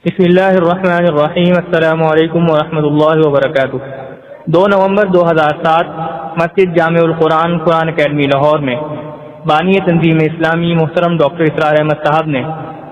بسم اللہ الرحمن الرحیم۔ السلام علیکم ورحمۃ اللہ وبرکاتہ۔ 2 نومبر 2007 مسجد جامع القرآن قرآن اکیڈمی لاہور میں بانی تنظیم اسلامی محترم ڈاکٹر اسرار احمد صاحب نے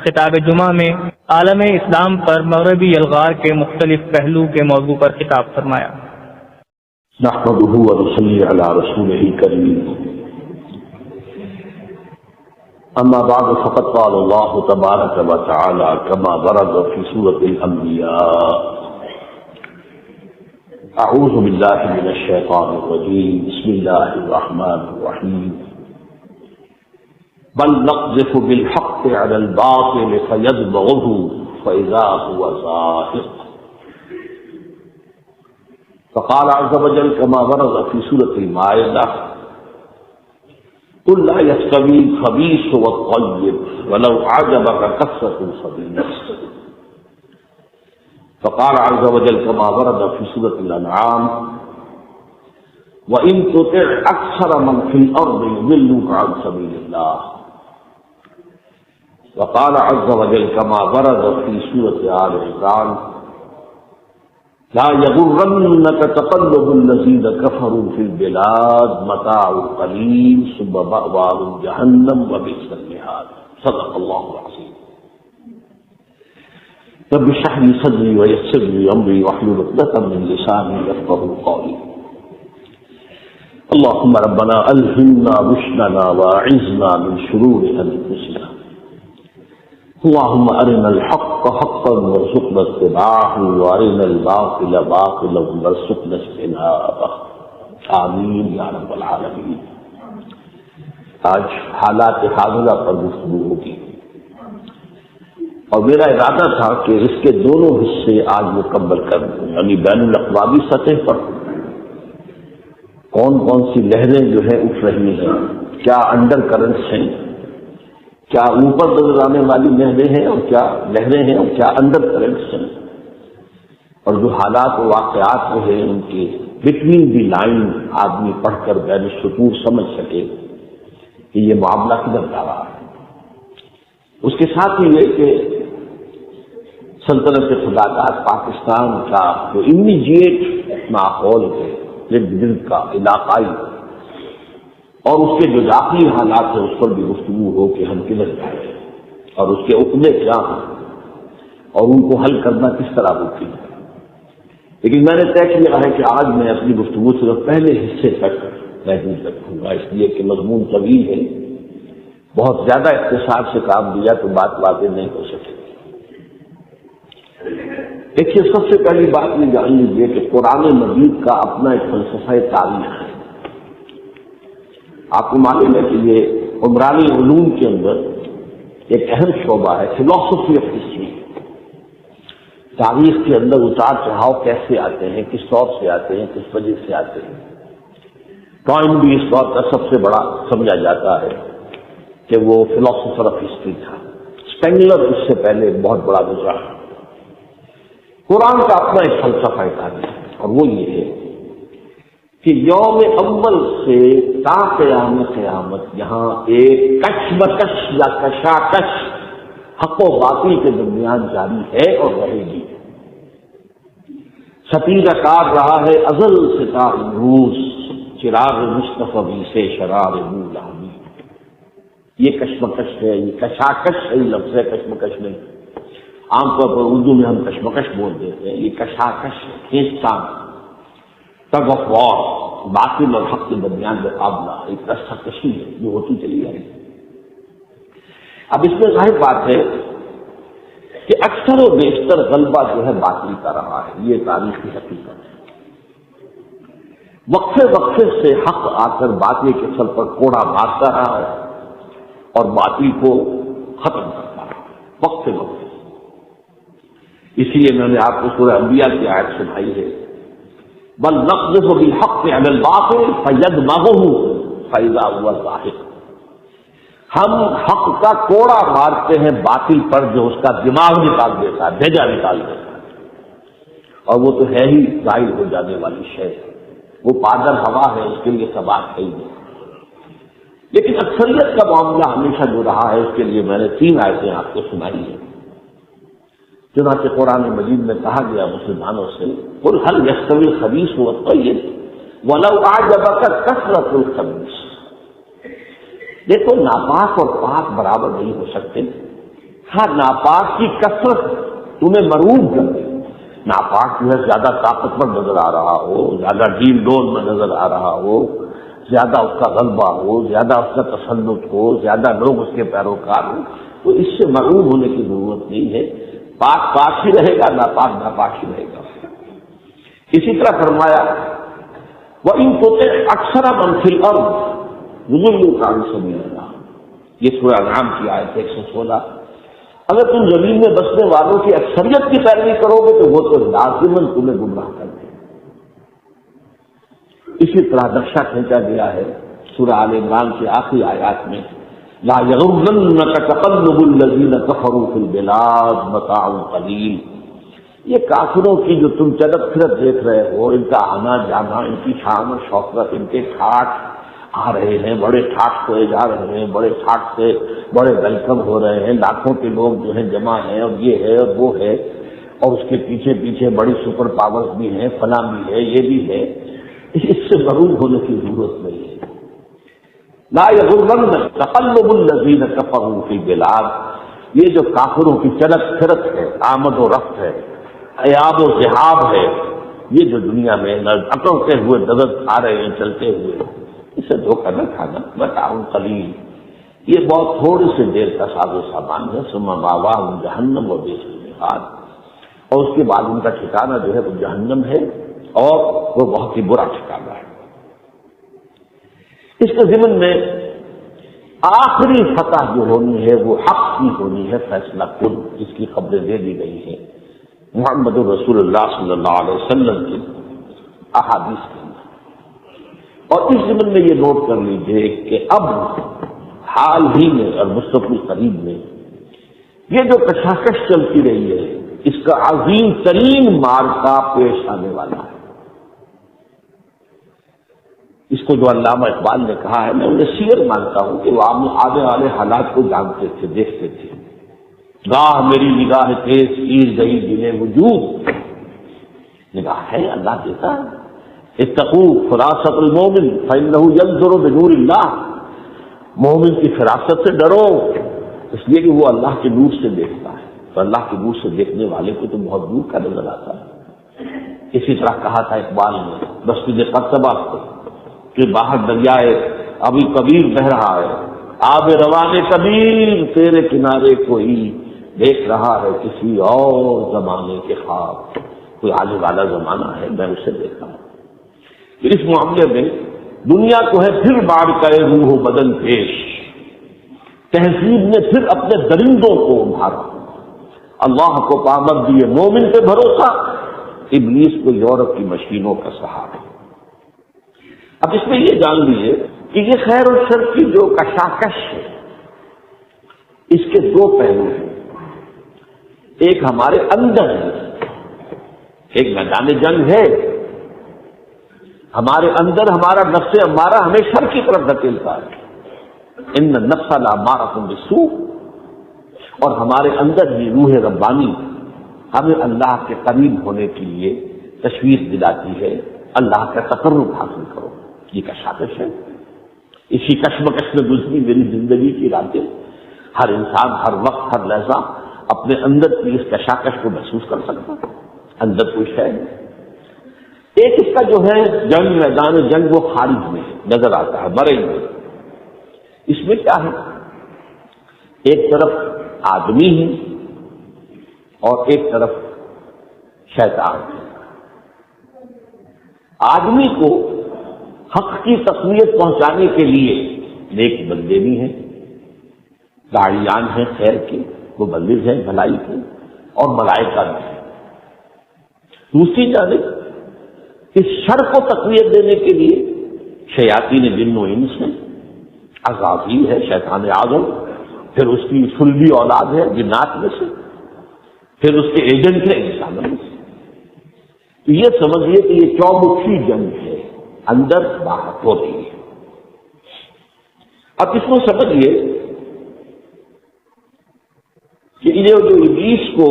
خطاب جمعہ میں عالم اسلام پر مغربی الغار کے مختلف پہلو کے موضوع پر خطاب فرمایا۔ نحمده ونصلي على رسوله الكريم، اما بعد فقد قال الله تبارك وتعالى كما ورد في سورة الأنبياء: اعوذ بالله من الشيطان الرجيم، بسم الله الرحمن الرحيم، بل نقذف بالحق على الباطل فيدمغه فإذا هو زاهق. فقال عز وجل كما ورد في سورة المائدة: قل لا يستوي الخبيث والطيب ولو أعجبك كثرة الخبيث. فقال عز وجل كما ورد في سورة الأنعام: وإن تطع أكثر من في الأرض يضلوك عن سبيل الله. وقال عز وجل كما ورد في سورة آل عمران: لا يغرنك تقلب الذين كفروا في البلاد متاع قليل ثم مأواهم جهنم وبئس المهاد. صدق الله العظيم. رب اشرح لي صدري ويسر لي امري واحلل عقدة من لساني يفقهوا قولي. اللهم ربنا الهمنا رشدنا واعذنا من شرور انفسنا. اللهم ارنا الحق حقا وارزقنا اتباعه وارنا الباطل باطلا وارزقنا اجتنابه. آمین یا رب العالمین۔ آج حالات حاضرہ پر گفتگو ہوگی، اور میرا ارادہ تھا کہ اس کے دونوں حصے آج مکمل کر دوں، یعنی بین الاقوامی سطح پر کون کون سی لہریں جو ہیں اٹھ رہی ہیں، کیا انڈر کرنٹس ہیں، کیا اوپر نظر آنے والی لہریں ہیں اور کیا لہریں ہیں اور کیا انڈر کرنٹس ہیں، اور جو حالات و واقعات ہیں ان کے بٹوین دی لائن آدمی پڑھ کر بین السطور سمجھ سکے کہ یہ معاملہ کدھر جا رہا ہے۔ اس کے ساتھ ہی یہ کہ سلطنت خداداد پاکستان کا جو امیجیٹ ماحول ہے، ارد گرد کا علاقائی اور اس کے جو داخلی حالات ہیں، اس پر بھی گفتگو ہو کہ ہم کدھر جائیں اور اس کے عقدے کیا ہیں اور ان کو حل کرنا کس طرح ہوتی ہے۔ لیکن میں نے طے کیا ہے کہ آج میں اپنی گفتگو صرف پہلے حصے تک محدود رکھوں گا، اس لیے کہ مضمون طویل ہے، بہت زیادہ اختصار سے کام دیا تو بات واضح نہیں ہو سکے۔ دیکھیے، سب سے پہلی بات یہ جان لیجیے کہ قرآن مجید کا اپنا ایک فلسفہ تاریخ ہے۔ آپ کو معلوم ہے کہ یہ عمرانی علوم کے اندر ایک اہم شعبہ ہے، فلاسفی آف ہسٹری۔ تاریخ کے اندر اتار چڑھاؤ کیسے آتے ہیں، کس طور سے آتے ہیں، کس وجہ سے آتے ہیں۔ ٹوائن بھی اس دور کا سب سے بڑا سمجھا جاتا ہے کہ وہ فلاسفر آف ہسٹری تھا۔ اسپینگلر اس سے پہلے بہت بڑا گزرا۔ قرآن کا اپنا ایک فلسفہ تاریخ ہے، اور وہ یہ ہے کہ یوم اول سے تا قیامت یہاں ایک کشمکش یا کشاکش حق و باطل کے درمیان جاری ہے اور رہے گی۔ ستیرہ کار رہا ہے ازل سے تا امروز، چراغ مصطفی سے شرار مولامی۔ یہ کشمکش ہے، یہ کشاکش ہے، یہ لفظ ہے، کشمکش نہیں۔ عام طور پر اردو میں ہم کشمکش بول دیتے ہیں، یہ کشاکش ہے، کھینچتان، ٹگ آف وار، باطل اور حق کے درمیان مقابلہ، ایک رسہ کشی ہے جو ہوتی چلی جائے گی۔ اب اس میں ظاہر بات ہے کہ اکثر و بیشتر غلبہ جو ہے باطل کا رہا ہے، یہ تاریخی حقیقت ہے۔ وقفے وقفے سے حق آ کر باطل کے سر پر کوڑا مارتا رہا ہے اور باطل کو ختم کرتا رہا ہے، وقفے وقفے۔ اسی لیے میں نے آپ کو سورہ انبیاء کی آیت سنائی ہے: بل نقذف بالحق علی الباطل فیدمغه فاذا هو زاهق۔ ہم حق کا کوڑا مارتے ہیں باطل پر جو اس کا دماغ نکال دیتا ہے، بھیجا نکال دیتا ہے، اور وہ تو ہے ہی ظاہر ہو جانے والی شے، وہ پادر ہوا ہے، اس کے لیے ثبات ہے ہی نہیں۔ لیکن اکثریت کا معاملہ ہمیشہ جو رہا ہے، اس کے لیے میں نے 3 آیتیں آپ کو سنائی ہیں۔ چنانچہ قرآن مجید میں کہا گیا مسلمانوں سے قل هل يستوي الخبيث والطيب ولو اعجبك كثرة الخبيث، دیکھو ناپاک اور پاک برابر نہیں ہو سکتے، ہاں ناپاک کی کثرت تمہیں مرعوب کر دے، ناپاک جو ہے زیادہ طاقتور نظر آ رہا ہو، زیادہ ڈیل ڈول میں نظر آ رہا ہو، زیادہ اس کا غلبہ ہو، زیادہ اس کا تسلط ہو، زیادہ لوگ اس کے پیروکار ہوں، تو اس سے مرعوب ہونے کی ضرورت نہیں ہے، پاک پاک ہی رہے گا، ناپاک ناپاک ہی رہے گا۔ اسی طرح فرمایا وَإِن تُطِعْ أَكْثَرَ مَن فِي الْأَرْضِ يُضِلُّوكَ عَن سَبِيلِ اللَّهِ، یہ سورہ انعام کی آیت 116۔ اگر تم زمین میں بسنے والوں کی اکثریت کی پیروی کرو گے تو وہ تو لازماً تمہیں گمراہ کر دیں۔ اسی طرح نقشہ کھینچا گیا ہے سورہ آل عمران کی آخری آیات میں لا یغرنک تقلب الذین کفروا فی البلاد متاع قلیل، یہ کافروں کی جو تم چلت پھرت دیکھ رہے ہو، ان کا آنا جانا، ان کی شان و شوکت، ان کے ٹھاٹ آ رہے ہیں، بڑے ٹھاٹ ہوئے جا رہے ہیں، بڑے ٹھاٹ سے بڑے ویلکم ہو رہے ہیں، لاکھوں کے لوگ جو ہیں جمع ہیں، اور یہ ہے اور وہ ہے، اور اس کے پیچھے پیچھے بڑی سپر پاورز بھی ہیں، فلاں بھی ہے، یہ بھی ہے، اس سے مرعوب ہونے کی ضرورت نہیں ہے۔ لا یغرنک تقلب الذین کفروا فی البلاد، یہ جو کافروں کی چلت پھرت ہے، آمد و رفت ہے، ایاب و ذہاب ہے، یہ جو دنیا میں اکڑتے ہوئے نظر آ رہے ہیں چلتے ہوئے، اسے دھوکہ نہ کھانا، متاع قلیل، یہ بہت تھوڑی سی دیر کا ساز و سامان ہے، ثم مأواہم جہنم وبئس المہاد، اور اس کے بعد ان کا ٹھکانہ جو ہے وہ جہنم ہے، اور وہ بہت ہی برا ٹھکانہ ہے۔ اس کے ضمن میں آخری فتح جو ہونی ہے وہ حق کی ہونی ہے، فیصلہ کن، جس کی خبریں دے دی گئی ہیں محمد رسول اللہ صلی اللہ علیہ وسلم کی احادیث کے اندر۔ اور اس ضمن میں یہ نوٹ کر لیجئے کہ اب حال ہی میں اور مستقبل قریب میں یہ جو کشاکش چلتی رہی ہے، اس کا عظیم ترین معرکہ پیش آنے والا ہے۔ اس کو جو علامہ اقبال نے کہا ہے، میں انہیں سیر مانتا ہوں کہ وہ آنے والے حالات کو جانتے تھے، دیکھتے تھے۔ گاہ میری نگاہ تیز تیر گئی دلے وجود، نگاہ ہے، اللہ دیتا ہے۔ اتقوا فراست المومن فإنہ ينظر بنور اللہ، مومن کی فراست سے ڈرو، اس لیے کہ وہ اللہ کے نور سے دیکھتا ہے، تو اللہ کے نور سے دیکھنے والے کو تو بہت دور کا نظر آتا ہے۔ اسی طرح کہا تھا اقبال نے مسجد قرطبہ کو کہ باہر دریائے ابھی کبیر بہہ رہا ہے، آب روان کبیر تیرے کنارے کوئی دیکھ رہا ہے کسی اور زمانے کے خواب، کوئی آنے والا زمانہ ہے، میں اسے دیکھا ہوں۔ اس معاملے میں دنیا کو ہے پھر بار کرے روح و بدن پیش، تہذیب نے پھر اپنے درندوں کو ابھارا، اللہ کو پامد دیے مومن پہ بھروسہ، ابلیس کو یورپ کی مشینوں کا سہارا۔ اب اس میں یہ جان لیجیے کہ یہ خیر اور شر کی جو کشاکش ہے، اس کے دو پہلو ہیں، ایک ہمارے اندر ہے، ایک میدان جنگ ہے، ہمارے اندر ہمارا نفس امارہ ہمیں شر کی طرف دھکیلتا ہے، ان النفس لامارۃ بالسوء، اور ہمارے اندر ہی روح ربانی ہمیں اللہ کے قریب ہونے کے لیے تشویش دلاتی ہے، اللہ کا تقرب حاصل کرو۔ یہ کشاکش ہے، اسی کشمکش میں گزری میری زندگی کی راتیں، ہر انسان ہر وقت ہر لحظہ اپنے اندر کی اس کشاکش کو محسوس کر سکتا ہے، اندر کوئی شے ہے۔ ایک اس کا جو ہے جنگ، میدان جنگ، وہ خارج میں نظر آتا ہے، مرے ہوئے۔ اس میں کیا ہے، ایک طرف آدمی ہے اور ایک طرف شیطان ہے۔ آدمی کو حق کی تقویت پہنچانے کے لیے نیک بندے بھی ہیں، داعیان ہیں خیر کے، مبلغ ہیں بھلائی کے، اور ملائکہ بھی ہیں۔ دوسری جانب اس شر کو تقویت دینے کے لیے شیاطین جن و انس ہیں، عزازیل ہے شیطان اعظم، پھر اس کی سلبی اولاد ہے جنات میں سے، پھر اس کے ایجنٹ ہے انسانوں میں سے۔ تو یہ سمجھیے کہ یہ چومکھی جنگ ہے، اندر باہر ہو رہی ہے۔ اب اس کو سمجھیے کہ یہ جو ابلیس کو